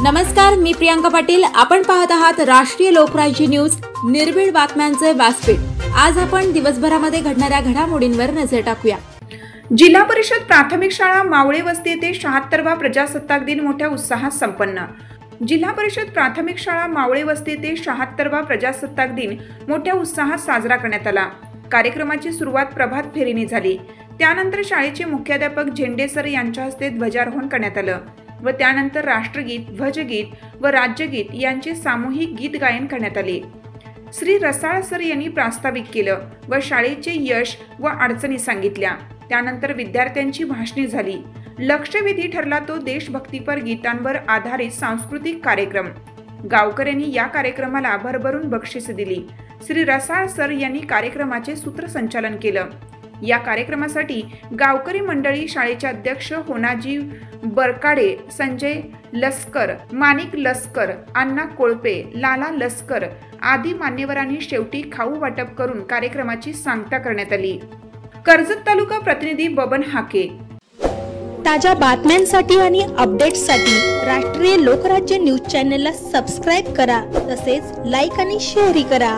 नमस्कार, मी प्रियांका पाटील। आपण पाहत आहात राष्ट्रीय लोकराज्य न्यूज, निर्भीड बातम्यांचे व्यासपीठ। आज आपण दिवसभरामध्ये घडणाऱ्या घडामोडींवर नजर टाकूया। जिल्हा परिषद प्राथमिक शाळा मावळे वस्ती येथे 76वा प्रजासत्ताक दिन मोठ्या उत्साहात संपन्न। जिल्हा परिषद प्राथमिक शाळा मावळे वस्ती येथे 76वा प्रजासत्ताक दिन मोठ्या उत्साहात साजरा करण्यात आला। कार्यक्रमाची सुरुवात प्रभात फेरीने झाली। त्यानंतर शाळेचे मुख्याध्यापक झेंडे सर यांच्या हस्ते ध्वजारोहण करण्यात आलं व त्यानंतर राष्ट्रगीत, ध्वजगीत व राज्यगीत यांचे सामूहिक गीत गायन करण्यात आले। श्री रसाळ सर यांनी प्रास्ताविक केलं व शाळेचे यश व अडचणी सांगितल्या। त्यानंतर विद्यार्थ्यांची भाषणे झाली। लक्षवेधी ठरला तो देशभक्तीपर गीतांवर आधारित सांस्कृतिक कार्यक्रम। गावकऱ्यांनी या कार्यक्रमाला भरभरून बक्षिसे दिली। श्री रसाळ सर यांनी कार्यक्रमाचे सूत्रसंचालन केलं। या कार्यक्रमासाठी गावकरी मंडळी, शाळेचे अध्यक्ष होनाजी बरकाडे, संजय लस्कर, माणिक लस्कर, अण्णा कोळपे, लाला लस्कर आदी मान्यवरांनी शेवटी खाऊ वाटप करून कार्यक्रमाची सांगता करण्यात आली। कर्जत तालुका प्रतिनिधी बबन हाके। ताज्या बातम्यांसाठी आणि अपडेट्ससाठी राष्ट्रीय लोकराज्य न्यूज चॅनलला सबस्क्राइब करा, तसेच लाईक आणि शेअर करा।